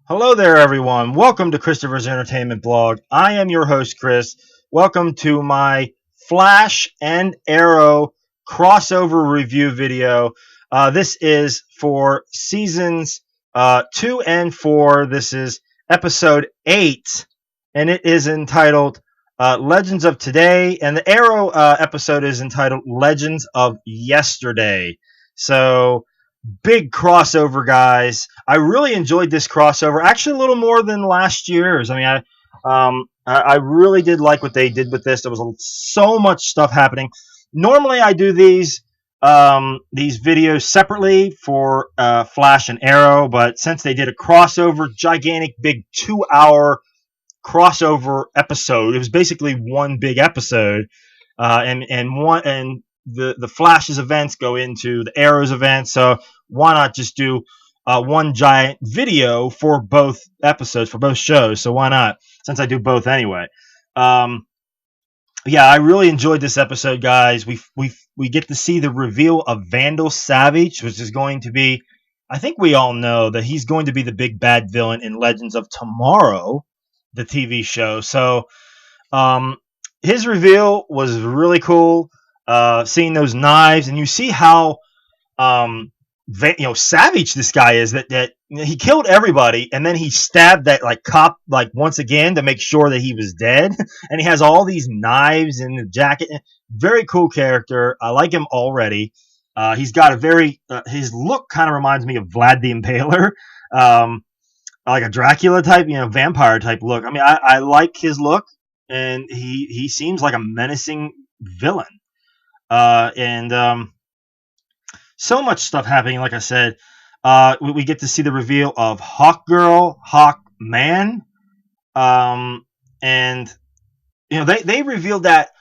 Hello there, everyone. Welcome to Christopher's Entertainment Blog. I am your host, Chris. Welcome to my Flash and Arrow crossover review video. This is for seasons 2 and 4. This is episode 8, and it is entitled Legends of Today, and the Arrow episode is entitled Legends of Yesterday. So, big crossover, guys. I really enjoyed this crossover, actually a little more than last year's. I really did like what they did with this. There was so much stuff happening. Normally, I do these videos separately for Flash and Arrow, but since they did a crossover, gigantic, big 2 hour crossover episode, it was basically one big episode, and the Flash's events go into the Arrow's events. So why not just do one giant video for both episodes, for both shows? So why not? Since I do both anyway. Um, yeah, I really enjoyed this episode, guys. We get to see the reveal of Vandal Savage, which is going to be. I think we all know that he's going to be the big bad villain in Legends of Tomorrow, the TV show. So um, his reveal was really cool. Seeing those knives, and you see how savage this guy is. That he killed everybody, and then he stabbed that like cop like once again to make sure that he was dead. And he has all these knives in the jacket. Very cool character. I like him already. He's got a very his look kind of reminds me of Vlad the Impaler. Um, like a Dracula type, vampire type look. I mean, I like his look, and he seems like a menacing villain. And So much stuff happening. Like I said, we get to see the reveal of Hawk Girl, Hawk Man, and they revealed that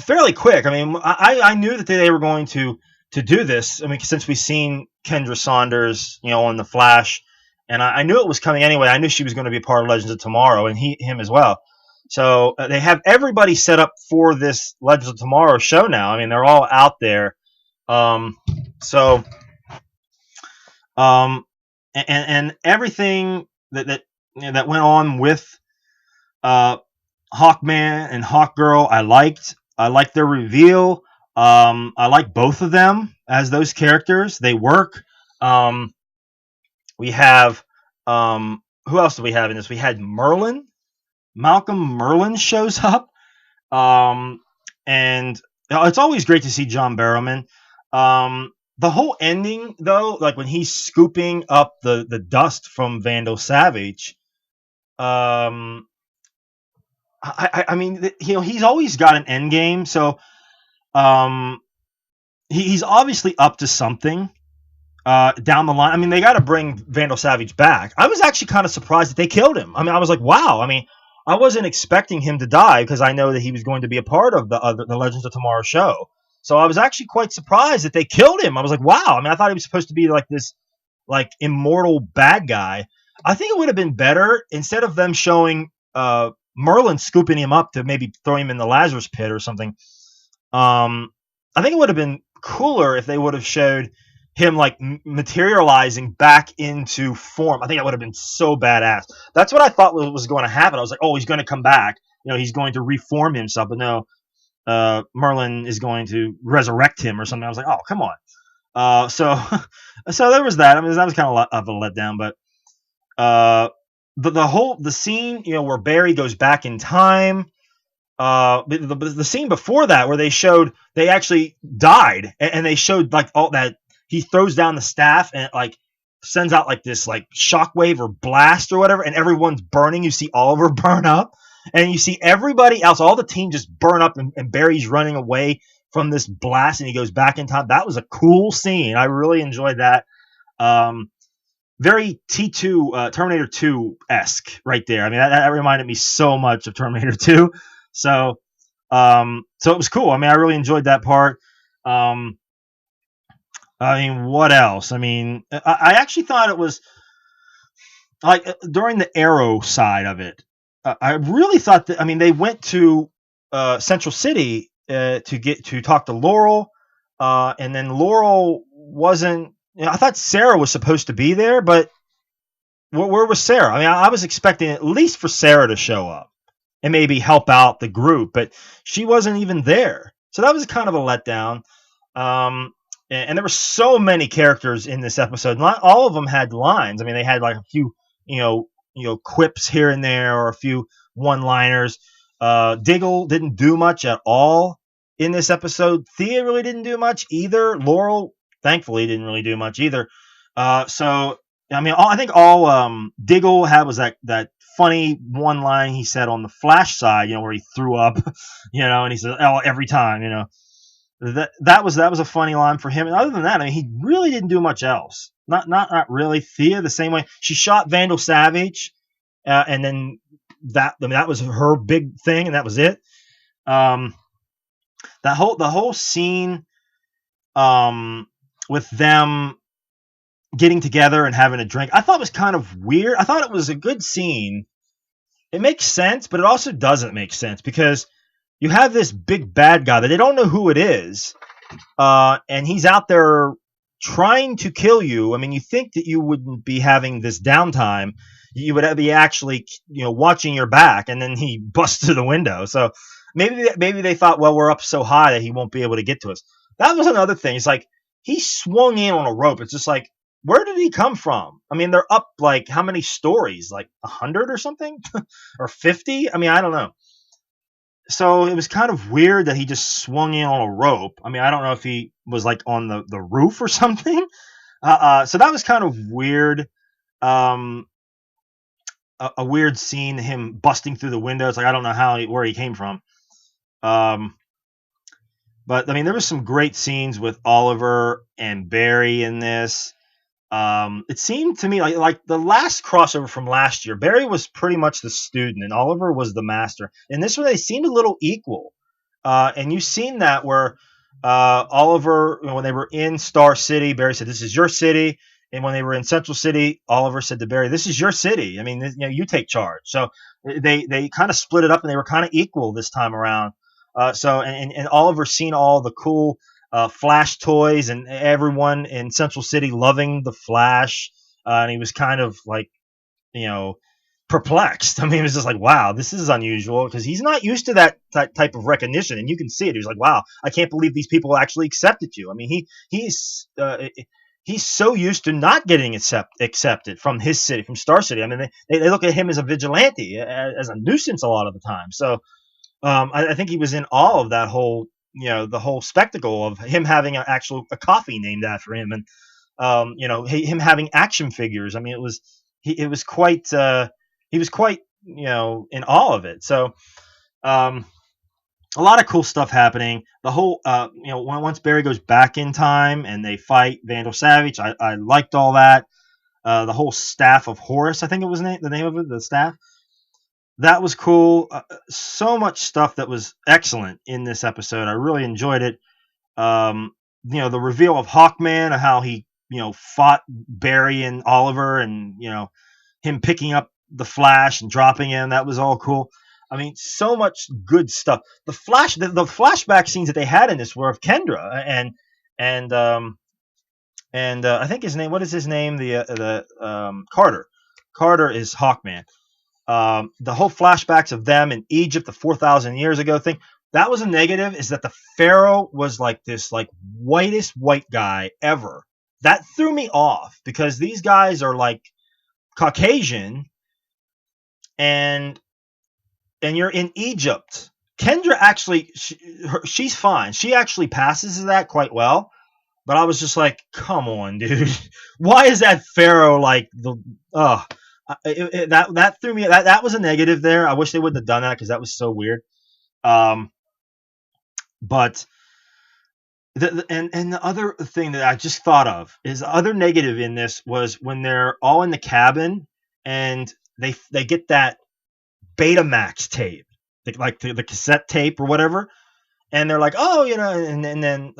fairly quick. I mean, I knew that they were going to do this. I mean, since we've seen Kendra Saunders, on the Flash, and I knew it was coming anyway. I knew she was going to be a part of Legends of Tomorrow, and him as well. So they have everybody set up for this Legends of Tomorrow show now. I mean, they're all out there. Um, so, um, and everything that went on with uh, Hawkman and Hawkgirl, I liked. I liked their reveal. I like both of them as those characters. They work. Um, we have who else do we have in this? We had Merlin. Malcolm Merlin shows up. Um, and it's always great to see John Barrowman. The whole ending, though, like when he's scooping up the dust from Vandal Savage, um, I mean, he's always got an end game, so um, he's obviously up to something down the line. I mean, they got to bring Vandal Savage back. I was actually kind of surprised that they killed him. I mean, I was like, wow. I mean, I wasn't expecting him to die because I know that he was going to be a part of the Legends of Tomorrow show. So I was actually quite surprised that they killed him. I was like, wow. I mean, I thought he was supposed to be like this, like immortal bad guy. I think it would have been better instead of them showing Merlin scooping him up to maybe throw him in the Lazarus pit or something. I think it would have been cooler if they would have showed him like materializing back into form. I think that would have been so badass. That's what I thought was going to happen. I was like, oh, he's going to come back. He's going to reform himself. But no, Merlin is going to resurrect him or something. I was like, oh, come on. So so there was that. I mean, that was kind of a letdown. But the scene, where Barry goes back in time. The scene before that where they actually died, and they showed like all that he throws down the staff and like sends out like this like shockwave or blast or whatever, and everyone's burning. You see Oliver burn up, and you see everybody else, all the team just burn up, and Barry's running away from this blast, and he goes back in time. That was a cool scene. I really enjoyed that. Very T2 Terminator 2 esque right there. I mean, that reminded me so much of Terminator 2. So it was cool. I mean, I really enjoyed that part. Um, I mean, what else? I mean, I actually thought it was like during the Arrow side of it. I really thought that. I mean, they went to Central City to talk to Laurel, and then Laurel wasn't. I thought Sarah was supposed to be there, but where was Sarah? I mean, I was expecting at least for Sarah to show up and maybe help out the group, but she wasn't even there. So that was kind of a letdown. And there were so many characters in this episode. Not all of them had lines. I mean, they had like a few, quips here and there, or a few one-liners. Diggle didn't do much at all in this episode. Thea really didn't do much either. Laurel, thankfully, didn't really do much either. So I mean, I think all Diggle had was that funny one line he said on the Flash side, where he threw up, and he said, "Oh, every time," that was a funny line for him. And other than that, I mean, he really didn't do much else. Not really. Thea the same way. She shot Vandal Savage, and then that was her big thing, and that was it. The whole scene with them getting together and having a drink, I thought was kind of weird. I thought it was a good scene. It makes sense, but it also doesn't make sense because you have this big bad guy that they don't know who it is, and he's out there trying to kill you. I mean, you think that you wouldn't be having this downtime. You would be actually, watching your back, and then he busts through the window. So maybe they thought, well, we're up so high that he won't be able to get to us. That was another thing. It's like he swung in on a rope. It's just like, where did he come from? I mean, they're up like how many stories? Like 100 or something, or 50? I mean, I don't know. So it was kind of weird that he just swung in on a rope. I mean, I don't know if he was like on the roof or something. So that was kind of weird. A weird scene, him busting through the windows. Like, I don't know where he came from. But I mean, there was some great scenes with Oliver and Barry in this. It seemed to me like the last crossover from last year, Barry was pretty much the student and Oliver was the master. And this one, they seemed a little equal. And you've seen that where Oliver, when they were in Star City, Barry said, "This is your city." And when they were in Central City, Oliver said to Barry, "This is your city. I mean, you take charge." So they kind of split it up, and they were kind of equal this time around. And Oliver's seen all the cool Flash toys and everyone in Central City loving the Flash, and he was kind of like, perplexed. I mean, he was just like, "Wow, this is unusual," because he's not used to that type of recognition, and you can see it. He's like, "Wow, I can't believe these people actually accepted you." I mean, he's so used to not getting accepted from his city, from Star City. I mean, they look at him as a vigilante, as a nuisance a lot of the time. So I think he was in awe of that whole, the whole spectacle of him having a coffee named after him, and him having action figures. I mean, it was quite he was quite in awe of it. So a lot of cool stuff happening. The whole once Barry goes back in time and they fight Vandal Savage, I liked all that. The whole staff of Horus, I think it was the name of it, the staff. That was cool. So much stuff that was excellent in this episode. I really enjoyed it. The reveal of Hawkman, how he, fought Barry and Oliver, and, him picking up the Flash and dropping him. That was all cool. I mean, so much good stuff. The flashback scenes that they had in this were of Kendra and I think his name. What is his name? Carter. Carter is Hawkman. The whole flashbacks of them in Egypt, the 4,000 years ago thing, that was a negative, is that the Pharaoh was like this like whitest white guy ever. That threw me off because these guys are like Caucasian and you're in Egypt. Kendra actually, she's fine. She actually passes that quite well. But I was just like, come on, dude. Why is that Pharaoh like that threw me. That was a negative there. I wish they wouldn't have done that because that was so weird. But the other thing that I just thought of is the other negative in this was when they're all in the cabin and they get that Betamax tape, like the cassette tape or whatever, and they're like, oh, and then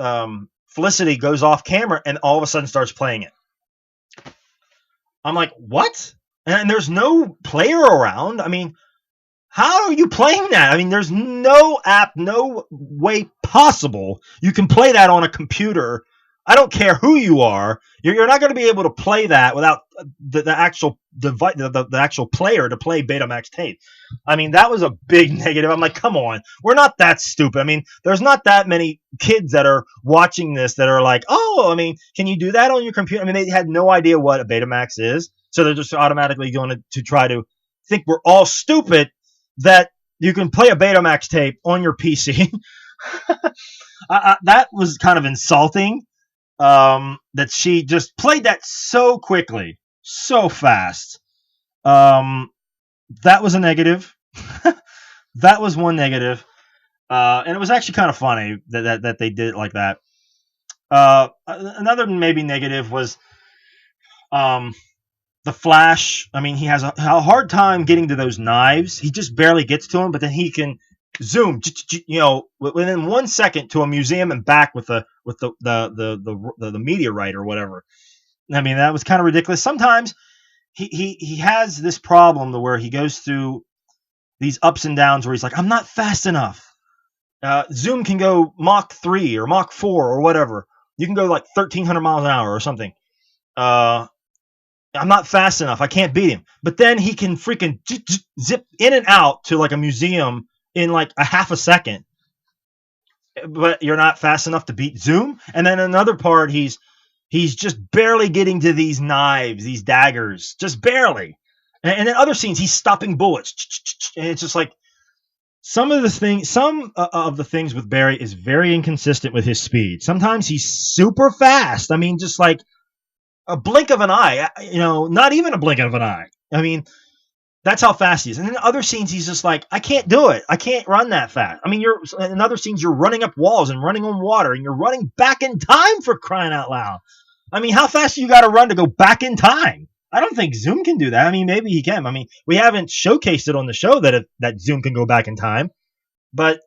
Felicity goes off camera and all of a sudden starts playing it. I'm like, what? And there's no player around. I mean, how are you playing that? I mean, there's no app, no way possible you can play that on a computer. I don't care who you are. You're not going to be able to play that without the actual device, the actual player to play Betamax tape. I mean, that was a big negative. I'm like, come on, we're not that stupid. I mean, there's not that many kids that are watching this that are like, oh, I mean, can you do that on your computer? I mean, they had no idea what a Betamax is, so they're just automatically going to try to think we're all stupid that you can play a Betamax tape on your PC. That was kind of insulting, that she just played that so quickly, so fast. Um, that was a negative. That was one negative. And it was actually kind of funny that they did it like that. Another maybe negative was um, the Flash. I mean, he has a hard time getting to those knives. He just barely gets to them, but then he can zoom, within 1 second to a museum and back with the meteorite or whatever. I mean, that was kind of ridiculous. Sometimes he has this problem to where he goes through these ups and downs where he's like, I'm not fast enough. Zoom can go Mach 3 or Mach 4 or whatever. You can go like 1,300 miles an hour or something. I'm not fast enough. I can't beat him. But then he can freaking zip in and out to like a museum in like a half a second. But you're not fast enough to beat Zoom. And then another part, he's just barely getting to these knives, these daggers, just barely. And then other scenes, he's stopping bullets. And it's just like some of the things with Barry is very inconsistent with his speed. Sometimes he's super fast. I mean, just like a blink of an eye, not even a blink of an eye. I mean, that's how fast he is. And in other scenes, he's just like, I can't do it. I can't run that fast. I mean, in other scenes, you're running up walls and running on water, and you're running back in time, for crying out loud. I mean, how fast do you got to run to go back in time? I don't think Zoom can do that. I mean, maybe he can. I mean, we haven't showcased it on the show that Zoom can go back in time, but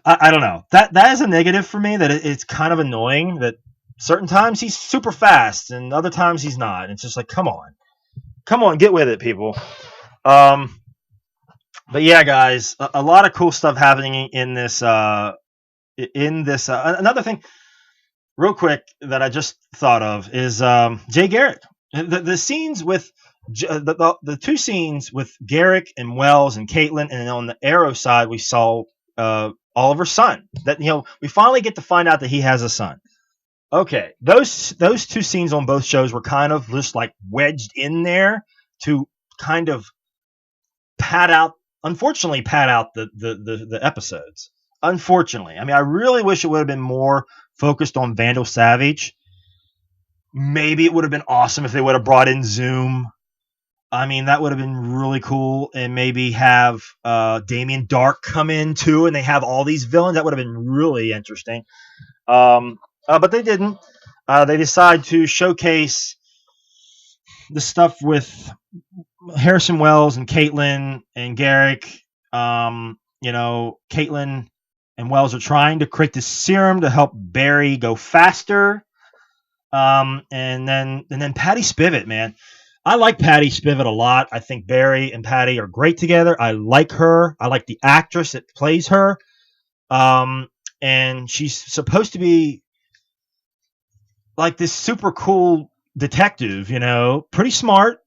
I don't know. That is a negative for me. That it's kind of annoying that certain times he's super fast and other times he's not. It's just like, come on, get with it, people. But yeah, guys, a lot of cool stuff happening in this. Another thing, real quick, that I just thought of is Jay Garrick. The scenes with the two scenes with Garrick and Wells and Caitlin, and on the Arrow side, we saw Oliver's son. That we finally get to find out that he has a son. Okay, those two scenes on both shows were kind of just like wedged in there to kind of unfortunately pad out the episodes. Unfortunately, I mean, I really wish it would have been more focused on Vandal Savage. Maybe it would have been awesome if they would have brought in Zoom. I mean, that would have been really cool, and maybe have Damien Dark come in too, and they have all these villains. That would have been really interesting. But they didn't. They decided to showcase the stuff with Harrison Wells and Caitlin and Garrick. Caitlin and Wells are trying to create this serum to help Barry go faster. And then Patty Spivot, man. I like Patty Spivot a lot. I think Barry and Patty are great together. I like her. I like the actress that plays her. And she's supposed to be like this super cool detective, pretty smart.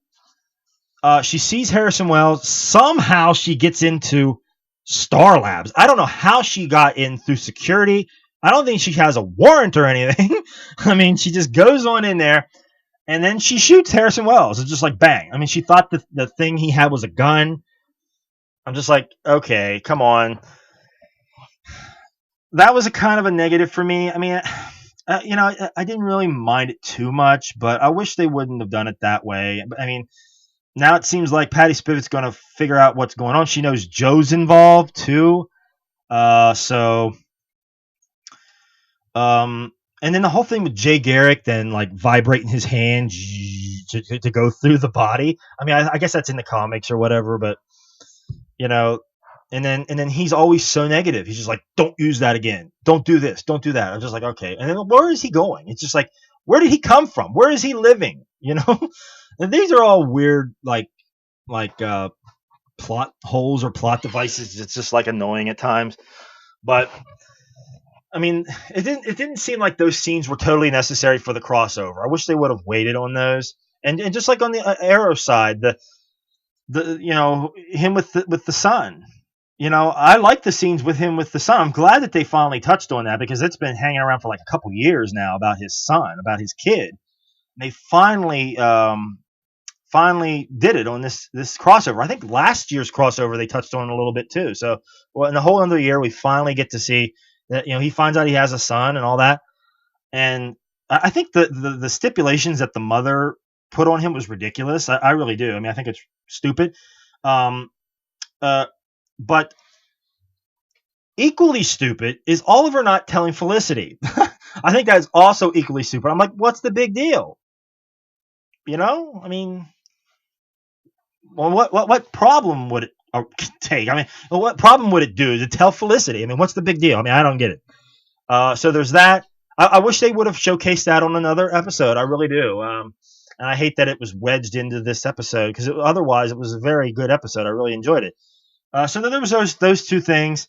She sees Harrison Wells. Somehow she gets into Star Labs. I don't know how she got in through security. I don't think she has a warrant or anything. I mean, she just goes on in there, and then she shoots Harrison Wells. It's just like bang. I mean, she thought the thing he had was a gun. I'm just like, okay, come on. That was a kind of a negative for me. I mean, I didn't really mind it too much, but I wish they wouldn't have done it that way. I mean, now it seems like Patty Spivot's going to figure out what's going on. She knows Joe's involved too. And then the whole thing with Jay Garrick then like vibrating his hand to go through the body. I mean, I guess that's in the comics or whatever, but and then he's always so negative. He's just like, don't use that again. Don't do this. Don't do that. I'm just like, okay. And then where is he going? It's just like, where did he come from? Where is he living? And these are all weird, like plot holes or plot devices. It's just like annoying at times. But I mean, it didn't seem like those scenes were totally necessary for the crossover. I wish they would have waited on those. And just like on the Arrow side, the him with the son. I like the scenes with him with the son. I'm glad that they finally touched on that because it's been hanging around for like a couple years now about his son, about his kid. And they finally did it on this crossover. I think last year's crossover they touched on a little bit too. So, well, in the whole other year, we finally get to see that he finds out he has a son and all that. And I think the stipulations that the mother put on him was ridiculous. I really do. I mean, I think it's stupid. Um, uh, but equally stupid is Oliver not telling Felicity. I think that's also equally stupid. I'm like, what's the big deal? I mean, well, what problem would it take? I mean, what problem would it do to tell Felicity? I mean, what's the big deal? I mean, I don't get it. So there's that. I wish they would have showcased that on another episode. I really do. And I hate that it was wedged into this episode because otherwise it was a very good episode. I really enjoyed it. So there was those two things,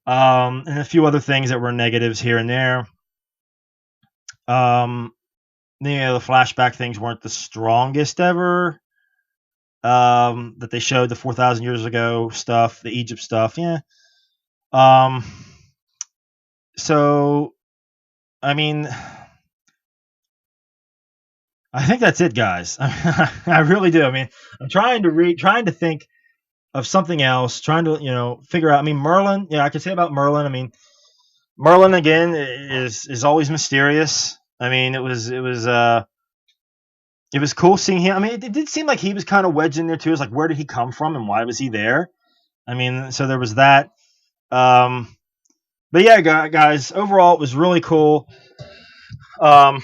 and a few other things that were negatives here and there. Um, the flashback things weren't the strongest ever. That they showed the 4,000 years ago stuff, the Egypt stuff, yeah. Um, so I mean, I think that's it, guys. I really do. I mean, I'm trying to think of something else, trying to figure out. I mean, Merlin. Yeah, I could say about Merlin. I mean, Merlin again is always mysterious. I mean, it was cool seeing him. I mean, it did seem like he was kind of wedged in there too. It's like, where did he come from and why was he there? I mean, so there was that. Um, but yeah, guys, overall it was really cool. Um,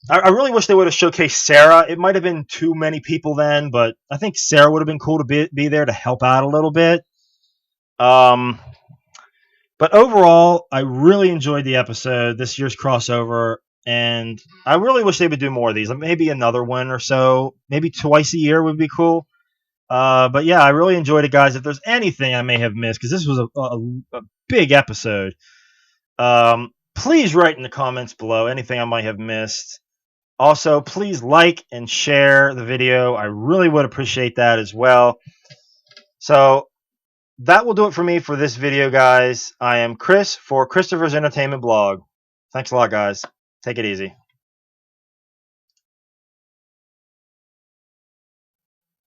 I really wish they would have showcased Sarah. It might have been too many people then, but I think Sarah would have been cool to be there to help out a little bit. Um, but overall, I really enjoyed the episode, this year's crossover, and I really wish they would do more of these. Like maybe another one or so, maybe twice a year would be cool. But yeah, I really enjoyed it, guys. If there's anything I may have missed, because this was a big episode, please write in the comments below anything I might have missed. Also, please like and share the video. I really would appreciate that as well. So that will do it for me for this video, guys. I am Chris for Christopher's Entertainment Blog. Thanks a lot, guys. Take it easy.